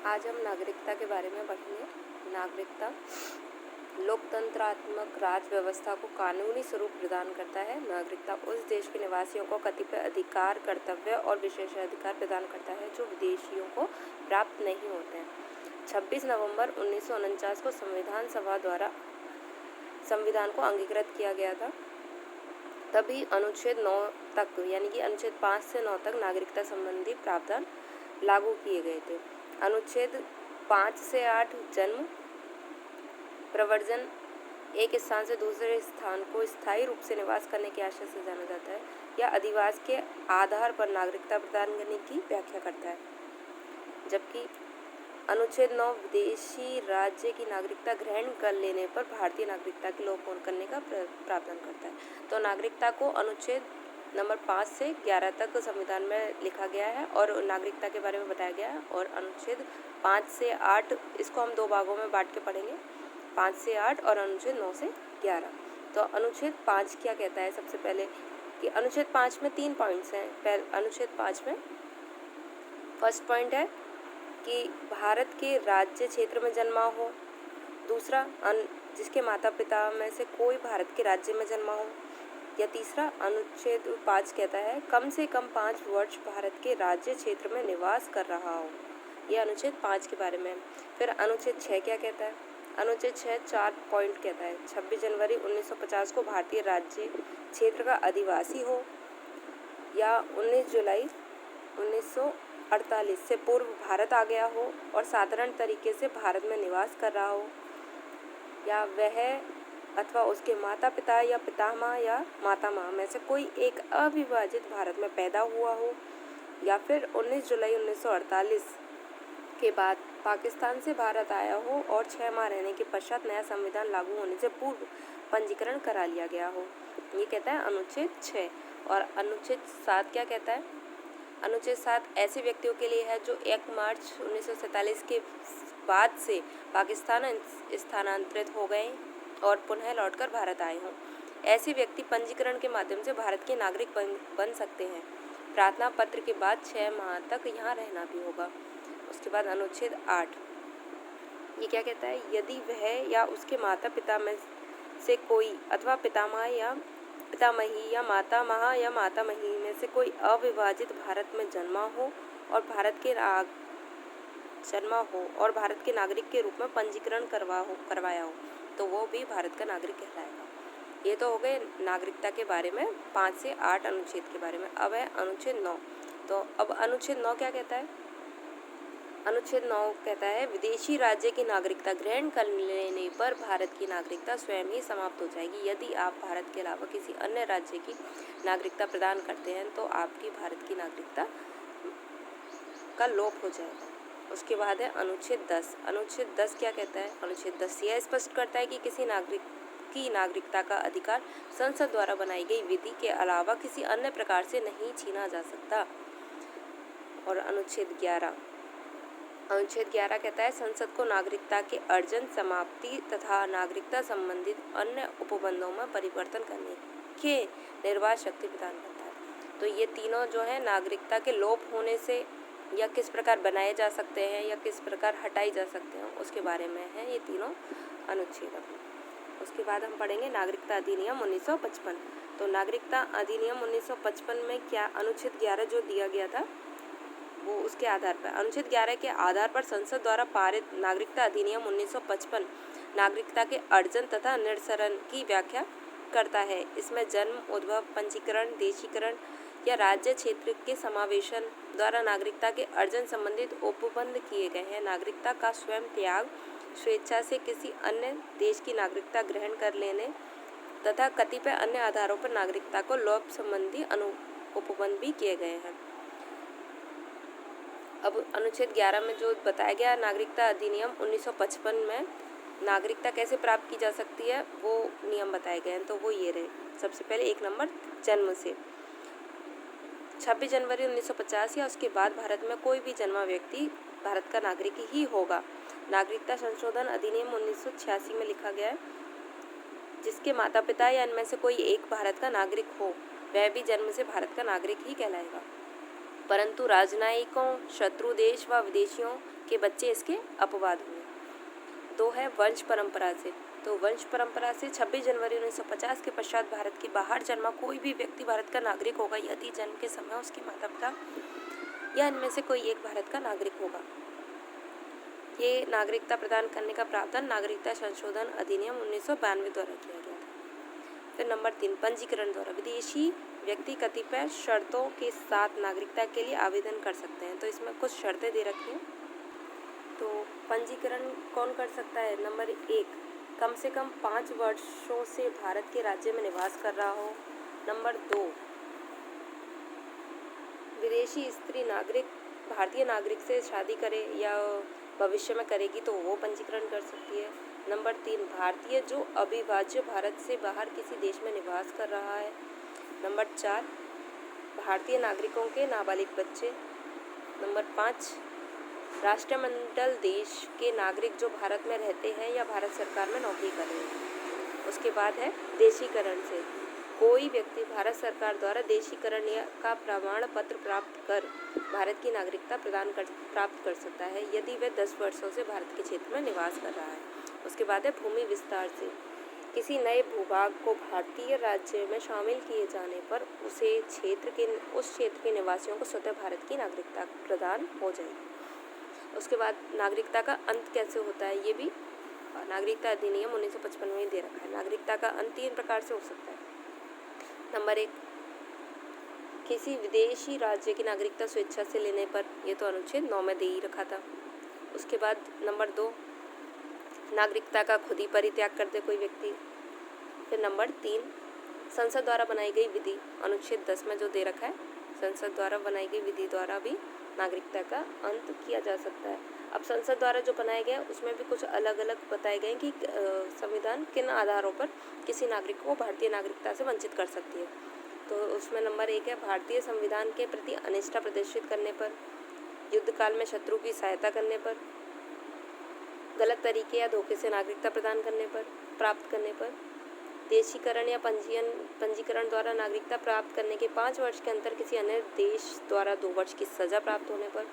आज हम नागरिकता के बारे में पढ़ेंगे। नागरिकता लोकतंत्रात्मक राज्य व्यवस्था को कानूनी स्वरूप प्रदान करता है। नागरिकता उस देश के निवासियों को कतिपय अधिकार, कर्तव्य और विशेषाधिकार प्रदान करता है जो विदेशियों को प्राप्त नहीं होते हैं। 26 नवंबर 1949 को संविधान सभा द्वारा संविधान को अंगीकृत किया गया था। तभी अनुच्छेद 9 तक यानी कि अनुच्छेद 5 से 9 तक नागरिकता संबंधी प्रावधान लागू किए गए थे। अनुच्छेद 5 से 8 जन्म, प्रव्रजन, एक स्थान से दूसरे स्थान को स्थायी रूप से निवास करने के आशय से जाना जाता है या अधिवास के आधार पर नागरिकता प्रदान करने की व्याख्या करता है। जबकि अनुच्छेद 9 विदेशी राज्य की नागरिकता ग्रहण कर लेने पर भारतीय नागरिकता के लोप करने का प्रावधान करता है। तो नागरिकता को अनुच्छेद नंबर 5 से 11 तक संविधान में लिखा गया है और नागरिकता के बारे में बताया गया है। और अनुच्छेद 5 से 8 इसको हम दो भागों में बांट के पढ़ेंगे, 5 से 8 और अनुच्छेद 9 से 11। तो अनुच्छेद 5 क्या कहता है? सबसे पहले कि अनुच्छेद 5 में 3 पॉइंट्स हैं। अनुच्छेद 5 में फर्स्ट पॉइंट है कि भारत के राज्य क्षेत्र में जन्मा हो। दूसरा, जिसके माता पिता में से कोई भारत के राज्य में जन्मा हो। या तीसरा, अनुच्छेद 5 कहता है कम से कम 5 वर्ष भारत के राज्य क्षेत्र में निवास कर रहा हो। यह अनुच्छेद 5 के बारे में। फिर अनुच्छेद 6 क्या कहता है? अनुच्छेद 6 4 पॉइंट कहता है 26 जनवरी 1950 को भारतीय राज्य क्षेत्र का अधिवासी हो या 19 जुलाई 1948 से पूर्व भारत आ गया हो और साधारण तरीके से भारत में निवास कर रहा हो, या वह अथवा उसके माता पिता या पितामह या मातामह में से कोई एक अविभाजित भारत में पैदा हुआ हो, या फिर 19 जुलाई 1948 के बाद पाकिस्तान से भारत आया हो और 6 माह रहने के पश्चात नया संविधान लागू होने से पूर्व पंजीकरण करा लिया गया हो। ये कहता है अनुच्छेद 6। और अनुच्छेद 7 क्या कहता है? अनुच्छेद 7 ऐसे व्यक्तियों के लिए है जो 1 मार्च 1947 के बाद से पाकिस्तान स्थानांतरित हो गए और पुनः लौटकर भारत आए हों। ऐसे व्यक्ति पंजीकरण के माध्यम से भारत के नागरिक बन सकते हैं। प्रार्थना पत्र के बाद 6 माह तक यहाँ रहना भी होगा। उसके बाद अनुच्छेद 8 ये क्या कहता है? यदि वह या उसके माता पिता में से कोई अथवा पितामह या पितामही या मातामही में से कोई अविभाजित भारत में जन्मा हो और भारत के नागरिक के रूप में पंजीकरण करवाया हो तो वो भी भारत का नागरिक कहलाएगा। ये तो हो गए नागरिकता के बारे में 5 से 8 अनुच्छेद के बारे में। अब है अनुच्छेद 9। तो अब अनुच्छेद 9 क्या कहता है? अनुच्छेद 9 कहता है विदेशी राज्य की नागरिकता ग्रहण कर लेने पर भारत की नागरिकता स्वयं ही समाप्त हो जाएगी। यदि आप भारत के अलावा किसी अन्य राज्य की नागरिकता प्रदान करते हैं तो आपकी भारत की नागरिकता का लोप हो जाएगा। उसके बाद है अनुच्छेद 10। अनुच्छेद 10 क्या कहता है? अनुच्छेद 10 यह स्पष्ट करता है कि किसी नागरिक की नागरिकता का अधिकार संसद द्वारा बनाई गई विधि के अलावा किसी अन्य प्रकार से नहीं छीना जा सकता। और अनुच्छेद 11 कहता है संसद को नागरिकता के अर्जन, समाप्ति तथा नागरिकता संबंधित अन्य उपबंधों में परिवर्तन करने के निर्वाह शक्ति प्रदान करता है। तो ये तीनों जो है नागरिकता के लोप होने से या किस प्रकार बनाए जा सकते हैं या किस प्रकार हटाई जा सकते हैं उसके बारे में है ये तीनों अनुच्छेद। उसके बाद हम पढ़ेंगे नागरिकता अधिनियम 1955। तो नागरिकता अधिनियम 1955 में क्या अनुच्छेद 11 जो दिया गया था वो उसके आधार पर अनुच्छेद 11 के आधार पर संसद द्वारा पारित नागरिकता अधिनियम 1955 नागरिकता के अर्जन तथा निरसरण की व्याख्या करता है। इसमें जन्म, उद्भव, पंजीकरण, देशीकरण या राज्य क्षेत्र के समावेशन द्वारा नागरिकता के अर्जन संबंधित उपबंध किए गए हैं। नागरिकता का स्वयं त्याग, स्वेच्छा से किसी अन्य देश की नागरिकता ग्रहण कर लेने तथा कतिपय अन्य आधारों पर नागरिकता को लोप संबंधी उपबंध भी किए गए हैं। अब अनुच्छेद 11 में जो बताया गया नागरिकता अधिनियम 1955 में नागरिकता कैसे प्राप्त की जा सकती है वो नियम बताए गए हैं। तो वो ये रहे। सबसे पहले 1 नंबर, जन्म से 26 जनवरी 1950 या उसके बाद भारत में कोई भी जन्मा व्यक्ति भारत का नागरिक ही होगा। नागरिकता संशोधन अधिनियम 1986 में लिखा गया है जिसके माता पिता या इनमें से कोई एक भारत का नागरिक हो वह भी जन्म से भारत का नागरिक ही कहलाएगा। परंतु राजनयिकों, शत्रु देश व विदेशियों के बच्चे इसके अपवाद हुए। 2 है वंश परंपरा से। तो वंश परंपरा से 26 जनवरी 1950 के पश्चात भारत के बाहर जन्मा कोई भी व्यक्ति भारत का नागरिक होगा यदि जन्म के समय उसके माता पिता या इनमें से कोई एक भारत का नागरिक होगा। ये नागरिकता प्रदान करने का प्रावधान नागरिकता संशोधन अधिनियम 1992 द्वारा किया गया था। फिर नंबर 3 पंजीकरण द्वारा विदेशी व्यक्ति कतिपय शर्तों के साथ नागरिकता के लिए आवेदन कर सकते हैं। तो इसमें कुछ शर्तें दे रखी हैं। तो पंजीकरण कौन कर सकता है? नंबर 1 कम से कम 5 वर्षों से भारत के राज्य में निवास कर रहा हो। नंबर 2 विदेशी स्त्री नागरिक भारतीय नागरिक से शादी करे या भविष्य में करेगी तो वो पंजीकरण कर सकती है। नंबर 3 भारतीय जो अविभाज्य भारत से बाहर किसी देश में निवास कर रहा है। नंबर 4 भारतीय नागरिकों के नाबालिग बच्चे। नंबर 5 राष्ट्रमंडल देश के नागरिक जो भारत में रहते हैं या भारत सरकार में नौकरी कर रहे हैं। उसके बाद है देशीकरण से। कोई व्यक्ति भारत सरकार द्वारा देशीकरण का प्रमाण पत्र प्राप्त कर भारत की नागरिकता प्राप्त कर सकता है यदि वह 10 वर्षों से भारत के क्षेत्र में निवास कर रहा है। उसके बाद है भूमि विस्तार से। किसी नए भूभाग को भारतीय राज्य में शामिल किए जाने पर उस क्षेत्र के निवासियों को स्वतः भारत की नागरिकता प्रदान हो जाएगी। उसके बाद नागरिकता का अंत कैसे होता है ये भी नागरिकता अधिनियम 1955 में दे रखा है। नागरिकता का अंत 3 प्रकार से हो सकता है। नंबर 1 किसी विदेशी राज्य की नागरिकता स्वेच्छा से लेने पर, ये तो अनुच्छेद 9 में दे ही रखा था। उसके बाद नंबर 2 नागरिकता का खुद ही परित्याग कर दे कोई व्यक्ति। फिर नंबर 3 संसद द्वारा बनाई गई विधि, अनुच्छेद 10 में जो दे रखा है, संसद द्वारा बनाई गई विधि द्वारा भी नागरिकता का अंत किया जा सकता है। अब संसद द्वारा जो बनाया गया उसमें भी कुछ अलग अलग बताए गए कि संविधान किन आधारों पर किसी नागरिक को भारतीय नागरिकता से वंचित कर सकती है। तो उसमें नंबर 1 है भारतीय संविधान के प्रति अनिष्ठा प्रदर्शित करने पर, युद्ध काल में शत्रु की सहायता करने पर, गलत तरीके या धोखे से नागरिकता प्रदान करने पर, प्राप्त करने पर, देशीकरण या पंजीकरण द्वारा नागरिकता प्राप्त करने के 5 वर्ष के अंतर किसी अन्य देश द्वारा 2 वर्ष की सज़ा प्राप्त होने पर,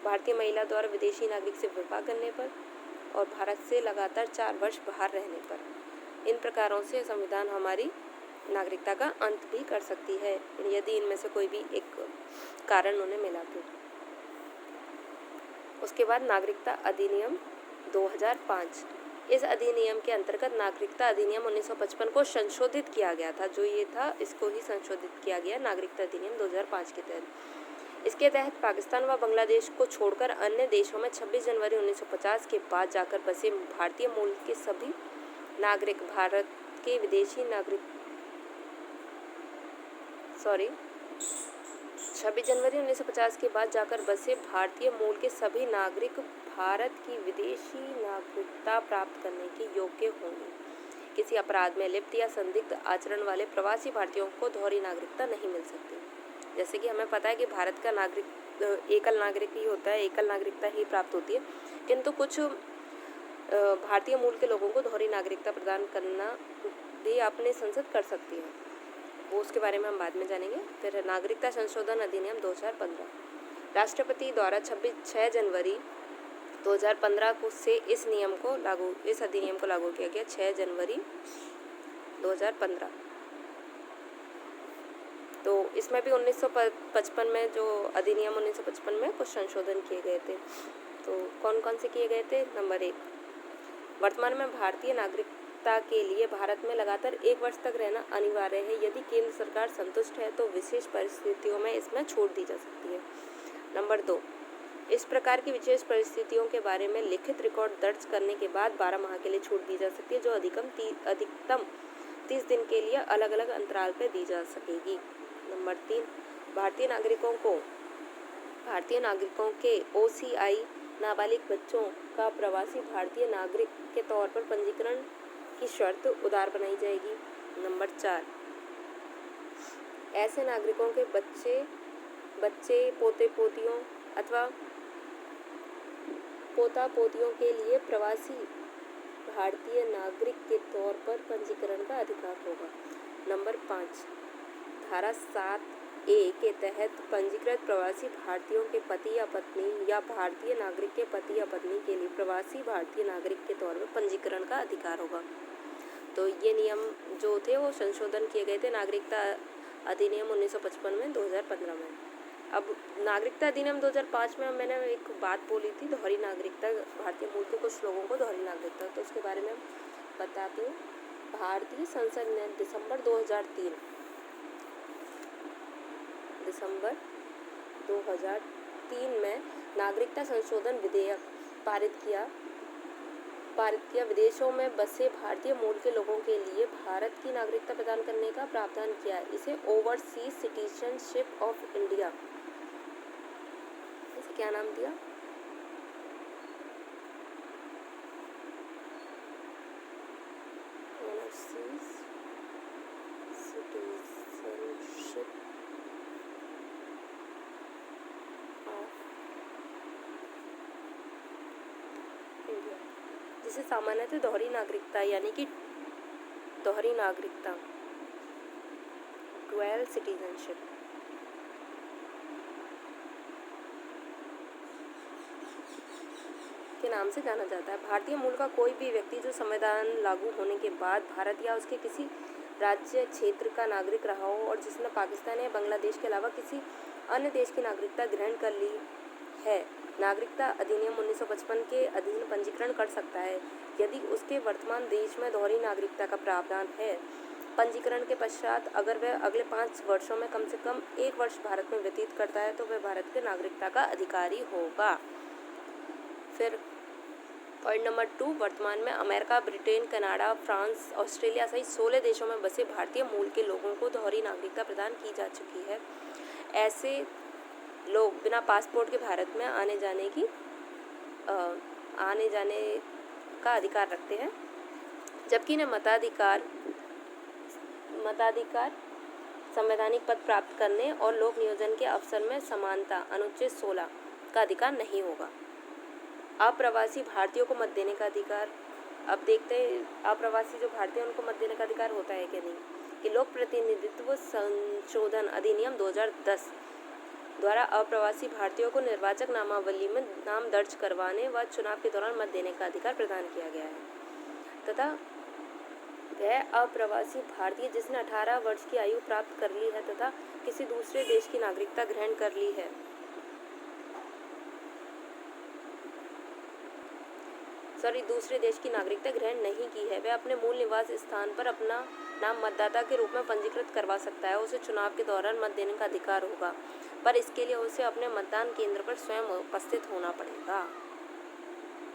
भारतीय महिला द्वारा विदेशी नागरिक से विवाह करने पर और भारत से लगातार 4 वर्ष बाहर रहने पर। इन प्रकारों से संविधान हमारी नागरिकता का अंत भी कर सकती है यदि इनमें से कोई भी एक कारण उन्हें मिला तो। उसके बाद नागरिकता अधिनियम 2005। इस अधिनियम के अंतर्गत नागरिकता अधिनियम 1955 को संशोधित किया गया था। जो ये था इसको ही संशोधित किया गया नागरिकता अधिनियम 2005 के तहत। इसके तहत पाकिस्तान व बांग्लादेश को छोड़कर अन्य देशों में 26 जनवरी 1950 के बाद जाकर बसे भारतीय मूल के सभी नागरिक भारत के विदेशी नागरिक 26 जनवरी 1950 के बाद जाकर बसे भारतीय मूल के सभी नागरिक भारत की विदेशी नागरिकता प्राप्त करने के योग्य होंगे। किसी अपराध में लिप्त या संदिग्ध आचरण वाले प्रवासी भारतीयों को दोहरी नागरिकता नहीं मिल सकती। जैसे कि हमें पता है कि भारत का नागरिक एकल नागरिक ही होता है, एकल नागरिकता ही प्राप्त होती है, किंतु कुछ भारतीय मूल के लोगों को दोहरी नागरिकता प्रदान करना भी अपनी संसद कर सकती है। वो उसके बारे में हम बाद में जानेंगे। फिर नागरिकता संशोधन अधिनियम 2015। राष्ट्रपति द्वारा 6 जनवरी 2015 को से इस अधिनियम को लागू किया गया। 6 जनवरी 2015। तो इसमें भी 1955 में जो अधिनियम 1955 में कुछ संशोधन किए गए थे। तो कौन कौन से किए गए थे? नंबर 1 वर्तमान में भारतीय नागरिकता के लिए भारत में लगातार 1 वर्ष तक रहना अनिवार्य है। यदि केंद्र सरकार संतुष्ट है तो विशेष परिस्थितियों में इसमें छूट दी जा सकती है। नंबर 2 इस प्रकार की विशेष परिस्थितियों के बारे में लिखित रिकॉर्ड दर्ज करने के बाद 12 माह के लिए छूट दी जा सकती है, जो अधिकतम 30 दिन के लिए अलग अलग अंतराल पर दी जा सकेगी। नंबर 3 भारतीय नागरिकों के OCI नाबालिग बच्चों का प्रवासी भारतीय नागरिक के तौर पर पंजीकरण की शर्त उदार बनाई जाएगी। नंबर 4 ऐसे नागरिकों के बच्चे पोते पोतियों अथवा पोता पोतियों के लिए प्रवासी भारतीय नागरिक के तौर पर पंजीकरण का अधिकार होगा। नंबर 5 धारा 7 ए के तहत पंजीकृत प्रवासी भारतीयों के पति या पत्नी या भारतीय नागरिक के पति या पत्नी के लिए प्रवासी भारतीय नागरिक के तौर पर पंजीकरण का अधिकार होगा। तो ये नियम जो थे वो संशोधन किए गए थे नागरिकता अधिनियम 1955 में 2015 में। अब नागरिकता अधिनियम 2005 में मैंने एक बात बोली थी दोहरी नागरिकता, भारतीय मूल के कुछ लोगों को दोहरी नागरिकता, तो उसके बारे में बताती हूँ। भारतीय संसद ने दिसंबर 2003 में नागरिकता संशोधन विधेयक पारित किया। विदेशों में बसे भारतीय मूल के लोगों के लिए भारत की नागरिकता प्रदान करने का प्रावधान किया। इसे ओवरसीज सिटीजनशिप ऑफ इंडिया, इसे क्या नाम दिया? ओवरसीज सिटीजनशिप ऑफ इंडिया, जिसे सामान्यतः दोहरी नागरिकता यानी कि दोहरी नागरिकता, ड्यूअल सिटीजनशिप के नाम से जाना जाता है। भारतीय मूल का कोई भी व्यक्ति जो संविधान लागू होने के बाद भारत या उसके किसी राज्य क्षेत्र का नागरिक रहा हो और जिसने पाकिस्तान या बांग्लादेश के अलावा किसी अन्य देश की नागरिकता ग्रहण कर ली है, नागरिकता अधिनियम 1955 के अधीन पंजीकरण कर सकता है। यदि उसके वर्तमान देश में दोहरी नागरिकता का प्रावधान है, पंजीकरण के पश्चात अगर वह अगले 5 वर्षों में कम से कम 1 वर्ष भारत में व्यतीत करता है तो वह भारत के नागरिकता का अधिकारी होगा। फिर पॉइंट नंबर 2, वर्तमान में America, Britain, Canada, France, Australia सहित 16 देशों में बसे भारतीय मूल के लोगों को दोहरी नागरिकता प्रदान की जा चुकी है। ऐसे लोग बिना पासपोर्ट के भारत में आने जाने का अधिकार रखते हैं, जबकि इन्हें मताधिकार, संवैधानिक पद प्राप्त करने और लोक नियोजन के अवसर में समानता अनुच्छेद 16 का अधिकार नहीं होगा। अप्रवासी भारतीयों को मत देने का अधिकार, अब देखते हैं अप्रवासी जो भारतीय उनको मत देने का अधिकार होता है कि नहीं। कि लोक प्रतिनिधित्व संशोधन अधिनियम 2010 द्वारा अप्रवासी भारतीयों को निर्वाचक नामावली में नाम दर्ज करवाने व चुनाव के दौरान मत देने का अधिकार प्रदान किया गया है तथा वह अप्रवासी भारतीय जिसने 18 वर्ष की आयु प्राप्त कर ली है तथा किसी दूसरे देश की नागरिकता ग्रहण कर ली है, दूसरे देश की नागरिकता ग्रहण नहीं की है, वह अपने मूल निवास स्थान पर अपना नाम मतदाता के रूप में पंजीकृत करवा सकता है। उसे चुनाव के दौरान मत देने का अधिकार होगा, पर इसके लिए उसे अपने मतदान केंद्र पर स्वयं उपस्थित होना पड़ेगा।